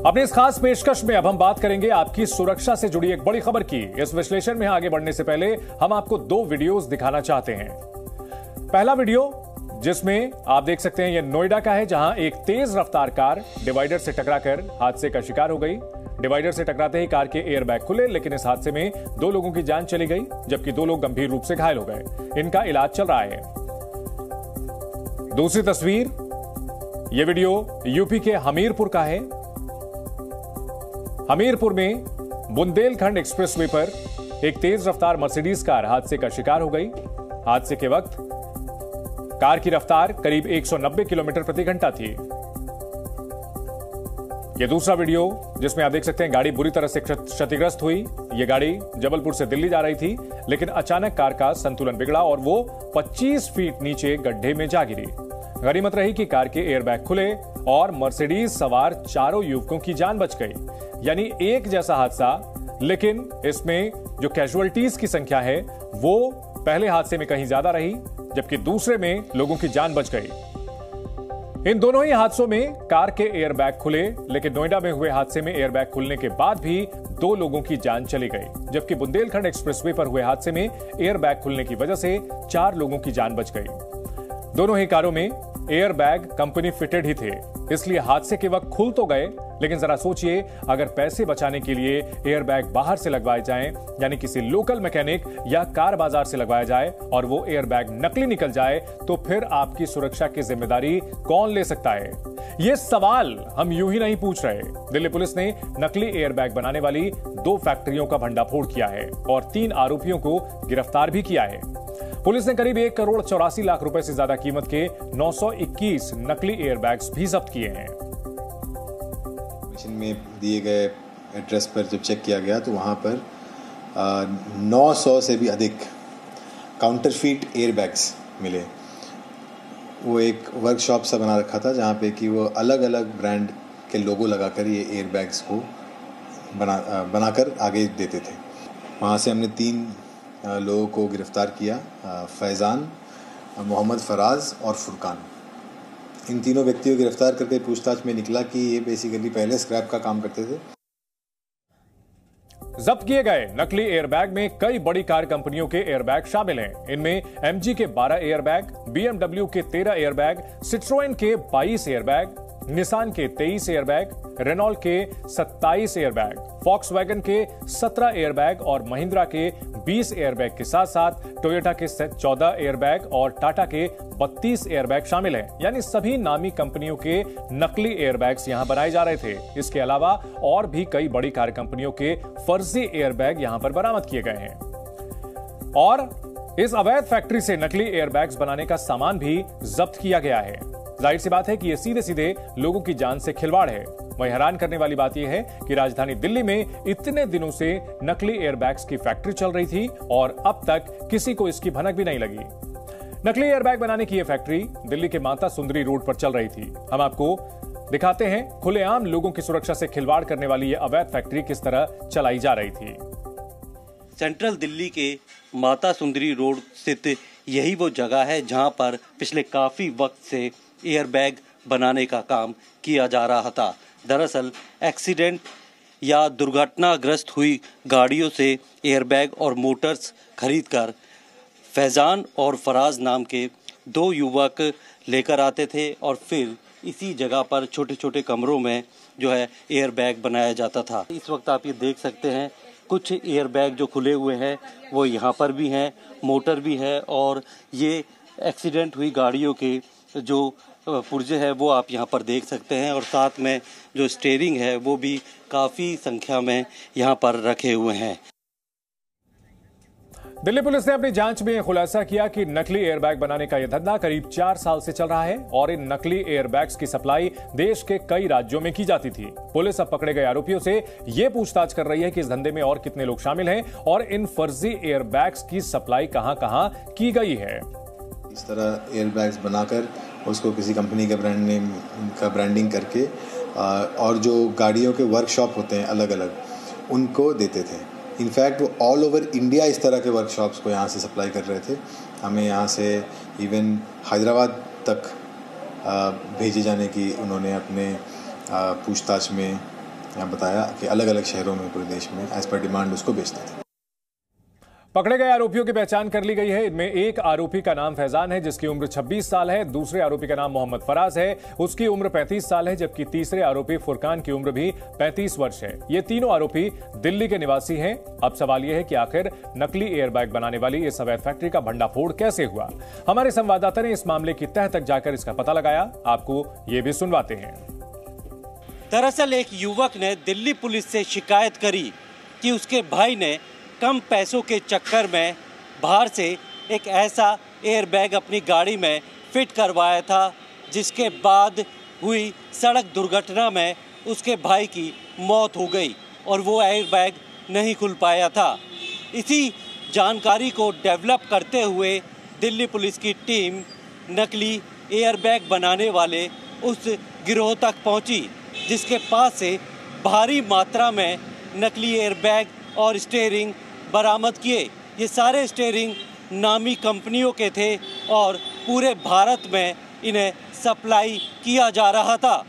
अपनी इस खास पेशकश में अब हम बात करेंगे आपकी सुरक्षा से जुड़ी एक बड़ी खबर की। इस विश्लेषण में आगे बढ़ने से पहले हम आपको दो वीडियोस दिखाना चाहते हैं। पहला वीडियो जिसमें आप देख सकते हैं यह नोएडा का है, जहां एक तेज रफ्तार कार डिवाइडर से टकराकर हादसे का शिकार हो गई। डिवाइडर से टकराते ही कार के एयरबैग खुले, लेकिन इस हादसे में 2 लोगों की जान चली गई, जबकि 2 लोग गंभीर रूप से घायल हो गए। इनका इलाज चल रहा है। दूसरी तस्वीर, यह वीडियो यूपी के हमीरपुर का है। हमीरपुर में बुंदेलखंड एक्सप्रेसवे पर एक तेज रफ्तार मर्सिडीज कार हादसे का शिकार हो गई। हादसे के वक्त कार की रफ्तार करीब 190 किलोमीटर प्रति घंटा थी। यह दूसरा वीडियो जिसमें आप देख सकते हैं गाड़ी बुरी तरह से क्षतिग्रस्त हुई। यह गाड़ी जबलपुर से दिल्ली जा रही थी, लेकिन अचानक कार का संतुलन बिगड़ा और वो 25 फीट नीचे गड्ढे में जा गिरी। गनीमत रही कि कार के एयरबैग खुले और मर्सिडीज सवार 4 युवकों की जान बच गई। यानी एक जैसा हादसा, लेकिन इसमें जो कैजुअलिटीज की संख्या है वो पहले हादसे में कहीं ज्यादा रही, जबकि दूसरे में लोगों की जान बच गई। इन दोनों ही हादसों में कार के एयरबैग खुले, लेकिन नोएडा में हुए हादसे में एयरबैग खुलने के बाद भी 2 लोगों की जान चली गई, जबकि बुंदेलखंड एक्सप्रेसवे पर हुए हादसे में एयरबैग खुलने की वजह से 4 लोगों की जान बच गई। दोनों ही कारों में एयरबैग कंपनी फिटेड ही थे, इसलिए हादसे के वक्त खुल तो गए, लेकिन जरा सोचिए अगर पैसे बचाने के लिए एयरबैग बाहर से लगवाए जाएं, यानी किसी लोकल मैकेनिक या कार बाजार से लगवाया जाए और वो एयरबैग नकली निकल जाए, तो फिर आपकी सुरक्षा की जिम्मेदारी कौन ले सकता है? ये सवाल हम यूं ही नहीं पूछ रहे। दिल्ली पुलिस ने नकली एयरबैग बनाने वाली 2 फैक्ट्रियों का भंडाफोड़ किया है और 3 आरोपियों को गिरफ्तार भी किया है। पुलिस ने करीब 1 करोड़ 84 लाख रुपए से ज्यादा कीमत के 921 नकली एयरबैग्स भी जब्त किए हैं। में दिए गए एड्रेस पर जब चेक किया गया तो वहाँ पर 900 से भी अधिक काउंटरफीट एयरबैग्स मिले। वो एक वर्कशॉप सा बना रखा था जहाँ पे कि वो अलग अलग ब्रांड के लोगो लगाकर ये एयरबैग्स को बनाकर आगे देते थे। वहाँ से हमने 3 लोगों को गिरफ्तार किया, फैज़ान, मोहम्मद फराज और फुरकान। इन तीनों व्यक्तियों को गिरफ्तार करके पूछताछ में निकला कि ये बेसिकली पहले स्क्रैप का काम करते थे। जब्त किए गए नकली एयरबैग में कई बड़ी कार कंपनियों के एयरबैग शामिल हैं। इनमें एमजी के 12 एयरबैग, बीएमडब्ल्यू के 13 एयरबैग, सिट्रोएन के 22 एयरबैग, निसान के 23 एयरबैग, रेनॉल्ट के 27 एयरबैग, फॉक्सवैगन के 17 एयरबैग और महिंद्रा के 20 एयरबैग के साथ साथ टोयोटा के 14 एयरबैग और टाटा के 32 एयरबैग शामिल हैं। यानी सभी नामी कंपनियों के नकली एयरबैग्स यहां बनाए जा रहे थे। इसके अलावा और भी कई बड़ी कार कंपनियों के फर्जी एयरबैग यहां पर बरामद किए गए हैं और इस अवैध फैक्ट्री से नकली एयरबैग्स बनाने का सामान भी जब्त किया गया है। जाहिर सी बात है कि यह सीधे सीधे लोगों की जान से खिलवाड़ है। वहीं हैरान करने वाली बात यह है कि राजधानी दिल्ली में इतने दिनों से नकली एयरबैग्स की फैक्ट्री चल रही थी और अब तक किसी को इसकी भनक भी नहीं लगी। नकली एयरबैग बनाने की यह फैक्ट्री दिल्ली के माता सुंदरी रोड पर चल रही थी। हम आपको दिखाते हैं खुलेआम लोगों की सुरक्षा से खिलवाड़ करने वाली यह अवैध फैक्ट्री किस तरह चलाई जा रही थी। सेंट्रल दिल्ली के माता सुंदरी रोड स्थित यही वो जगह है जहां पर पिछले काफी वक्त से एयरबैग बनाने का काम किया जा रहा था। दरअसल एक्सीडेंट या दुर्घटनाग्रस्त हुई गाड़ियों से एयरबैग और मोटर्स खरीदकर फैज़ान और फराज नाम के 2 युवक लेकर आते थे और फिर इसी जगह पर छोटे छोटे कमरों में जो है एयरबैग बनाया जाता था। इस वक्त आप ये देख सकते हैं कुछ एयरबैग जो खुले हुए हैं वो यहाँ पर भी हैं, मोटर भी है और ये एक्सीडेंट हुई गाड़ियों के जो पुर्जे है वो आप यहाँ पर देख सकते हैं और साथ में जो स्टीयरिंग है वो भी काफ़ी संख्या में यहाँ पर रखे हुए हैं। दिल्ली पुलिस ने अपनी जांच में खुलासा किया कि नकली एयरबैग बनाने का यह धंधा करीब 4 साल से चल रहा है और इन नकली एयरबैग्स की सप्लाई देश के कई राज्यों में की जाती थी। पुलिस अब पकड़े गए आरोपियों से यह पूछताछ कर रही है कि इस धंधे में और कितने लोग शामिल हैं और इन फर्जी एयरबैग्स की सप्लाई कहां-कहां की गई है। इस तरह एयरबैग्स बनाकर उसको किसी कंपनी के ब्रांड नेम का ब्रांडिंग करके और जो गाड़ियों के वर्कशॉप होते हैं अलग अलग उनको देते थे। इनफैक्ट वो ऑल ओवर इंडिया इस तरह के वर्कशॉप्स को यहाँ से सप्लाई कर रहे थे। हमें यहाँ से इवन हैदराबाद तक भेजे जाने की उन्होंने अपने पूछताछ में यहाँ बताया कि अलग अलग शहरों में पूरे देश में एज पर डिमांड उसको बेचते थे। पकड़े गए आरोपियों की पहचान कर ली गई है। इनमें एक आरोपी का नाम फैजान है जिसकी उम्र 26 साल है। दूसरे आरोपी का नाम मोहम्मद फराज है, उसकी उम्र 35 साल है, जबकि तीसरे आरोपी फुरकान की उम्र भी 35 वर्ष है। ये तीनों आरोपी दिल्ली के निवासी हैं। अब सवाल यह है कि आखिर नकली एयरबैग बनाने वाली इस अवैध फैक्ट्री का भंडाफोड़ कैसे हुआ। हमारे संवाददाता ने इस मामले की तह तक जाकर इसका पता लगाया। आपको ये भी सुनवाते हैं। दरअसल एक युवक ने दिल्ली पुलिस से शिकायत करी कि उसके भाई ने कम पैसों के चक्कर में बाहर से एक ऐसा एयरबैग अपनी गाड़ी में फिट करवाया था, जिसके बाद हुई सड़क दुर्घटना में उसके भाई की मौत हो गई और वो एयरबैग नहीं खुल पाया था। इसी जानकारी को डेवलप करते हुए दिल्ली पुलिस की टीम नकली एयरबैग बनाने वाले उस गिरोह तक पहुंची, जिसके पास से भारी मात्रा में नकली एयरबैग और स्टीयरिंग बरामद किए। ये सारे स्टीयरिंग नामी कंपनियों के थे और पूरे भारत में इन्हें सप्लाई किया जा रहा था।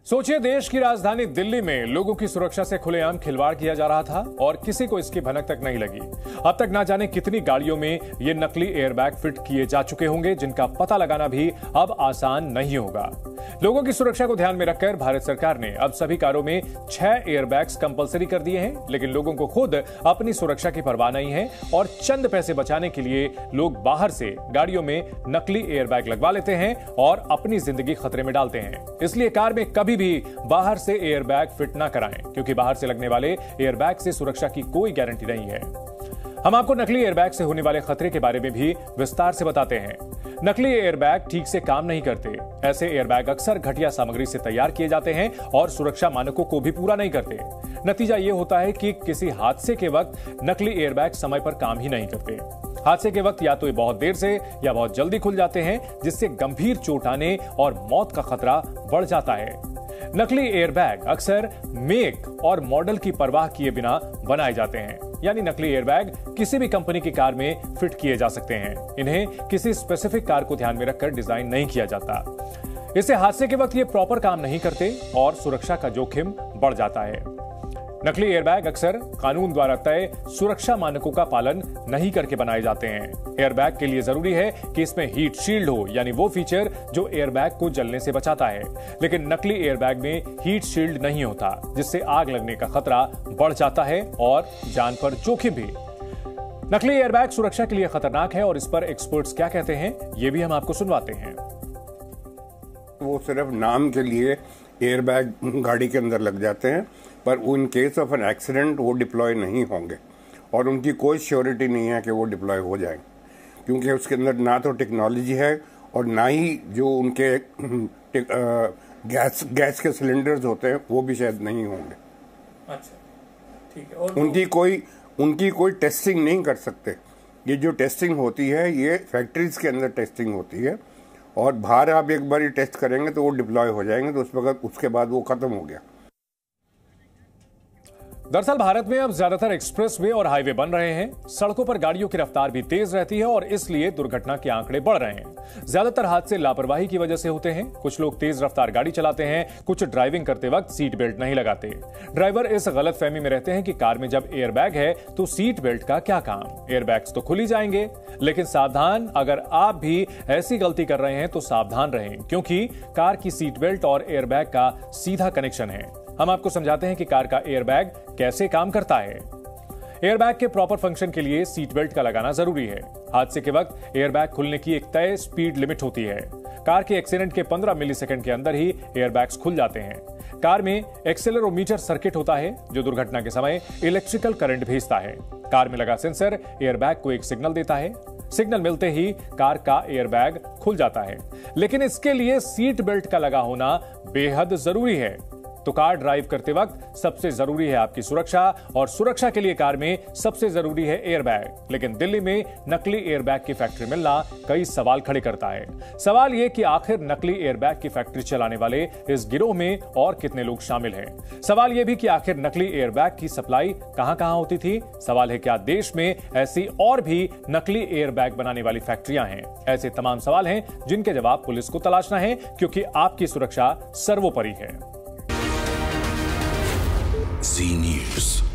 सोचिए, देश की राजधानी दिल्ली में लोगों की सुरक्षा से खुलेआम खिलवाड़ किया जा रहा था और किसी को इसकी भनक तक नहीं लगी। अब तक ना जाने कितनी गाड़ियों में ये नकली एयरबैग फिट किए जा चुके होंगे, जिनका पता लगाना भी अब आसान नहीं होगा। लोगों की सुरक्षा को ध्यान में रखकर भारत सरकार ने अब सभी कारों में 6 एयरबैग्स कंपलसरी कर दिए हैं, लेकिन लोगों को खुद अपनी सुरक्षा की परवाह नहीं है और चंद पैसे बचाने के लिए लोग बाहर से गाड़ियों में नकली एयरबैग लगवा लेते हैं और अपनी जिंदगी खतरे में डालते हैं। इसलिए कार में कभी भी बाहर से एयरबैग फिट ना कराएं, क्योंकि बाहर से लगने वाले एयरबैग से सुरक्षा की कोई गारंटी नहीं है। हम आपको नकली एयरबैग से होने वाले खतरे के बारे में भी विस्तार से बताते हैं। नकली एयरबैग ठीक से काम नहीं करते। ऐसे एयरबैग अक्सर घटिया सामग्री से तैयार किए जाते हैं और सुरक्षा मानकों को भी पूरा नहीं करते। नतीजा यह होता है कि किसी हादसे के वक्त नकली एयरबैग समय पर काम ही नहीं करते। हादसे के वक्त या तो ये बहुत देर से या बहुत जल्दी खुल जाते हैं, जिससे गंभीर चोट आने और मौत का खतरा बढ़ जाता है। नकली एयरबैग अक्सर मेक और मॉडल की परवाह किए बिना बनाए जाते हैं, यानी नकली एयरबैग किसी भी कंपनी की कार में फिट किए जा सकते हैं। इन्हें किसी स्पेसिफिक कार को ध्यान में रखकर डिजाइन नहीं किया जाता। इससे हादसे के वक्त ये प्रॉपर काम नहीं करते और सुरक्षा का जोखिम बढ़ जाता है। नकली एयरबैग अक्सर कानून द्वारा तय सुरक्षा मानकों का पालन नहीं करके बनाए जाते हैं। एयरबैग के लिए जरूरी है कि इसमें हीट शील्ड हो, यानी वो फीचर जो एयरबैग को जलने से बचाता है, लेकिन नकली एयरबैग में हीट शील्ड नहीं होता, जिससे आग लगने का खतरा बढ़ जाता है और जान पर जोखिम भी। नकली एयरबैग सुरक्षा के लिए खतरनाक है और इस पर एक्सपर्ट्स क्या कहते हैं, ये भी हम आपको सुनवाते हैं। वो सिर्फ नाम के लिए एयरबैग गाड़ी के अंदर लग जाते हैं, पर in case of an accident वो डिप्लॉय नहीं होंगे और उनकी कोई श्योरिटी नहीं है कि वो डिप्लॉय हो जाएंगे, क्योंकि उसके अंदर ना तो टेक्नोलॉजी है और ना ही जो उनके गैस के सिलेंडर्स होते हैं वो भी शायद नहीं होंगे। अच्छा, ठीक है। और उनकी कोई टेस्टिंग नहीं कर सकते। ये जो टेस्टिंग होती है ये फैक्ट्रीज के अंदर टेस्टिंग होती है और बाहर आप एक बार ये टेस्ट करेंगे तो वो डिप्लॉय हो जाएंगे, तो उस वक्त उसके बाद वो खत्म हो गया। दरअसल भारत में अब ज्यादातर एक्सप्रेसवे और हाईवे बन रहे हैं। सड़कों पर गाड़ियों की रफ्तार भी तेज रहती है और इसलिए दुर्घटना के आंकड़े बढ़ रहे हैं। ज्यादातर हादसे लापरवाही की वजह से होते हैं। कुछ लोग तेज रफ्तार गाड़ी चलाते हैं, कुछ ड्राइविंग करते वक्त सीट बेल्ट नहीं लगाते। ड्राइवर इस गलतफहमी में रहते हैं कि कार में जब एयरबैग है तो सीट बेल्ट का क्या काम, एयरबैग्स तो खुल ही जाएंगे। लेकिन सावधान, अगर आप भी ऐसी गलती कर रहे हैं तो सावधान रहें, क्योंकि कार की सीट बेल्ट और एयरबैग का सीधा कनेक्शन है। हम आपको समझाते हैं कि कार का एयरबैग कैसे काम करता है। एयरबैग के प्रॉपर फंक्शन के लिए सीट बेल्ट का लगाना जरूरी है। हादसे के वक्त एयरबैग खुलने की एक तय स्पीड लिमिट होती है। कार के एक्सीडेंट के 15 मिलीसेकंड के अंदर ही एयरबैग्स खुल जाते हैं। कार में एक्सेलेरोमीटर सर्किट होता है जो दुर्घटना के समय इलेक्ट्रिकल करंट भेजता है। कार में लगा सेंसर एयरबैग को एक सिग्नल देता है। सिग्नल मिलते ही कार का एयरबैग खुल जाता है, लेकिन इसके लिए सीट बेल्ट का लगा होना बेहद जरूरी है। तो कार ड्राइव करते वक्त सबसे जरूरी है आपकी सुरक्षा, और सुरक्षा के लिए कार में सबसे जरूरी है एयरबैग। लेकिन दिल्ली में नकली एयरबैग की फैक्ट्री मिलना कई सवाल खड़े करता है। सवाल यह कि आखिर नकली एयरबैग की फैक्ट्री चलाने वाले इस गिरोह में और कितने लोग शामिल हैं। सवाल यह भी कि आखिर नकली एयरबैग की सप्लाई कहां-कहां होती थी। सवाल है क्या देश में ऐसी और भी नकली एयरबैग बनाने वाली फैक्ट्रियां हैं। ऐसे तमाम सवाल हैं जिनके जवाब पुलिस को तलाशना है, क्योंकि आपकी सुरक्षा सर्वोपरि है। Z News.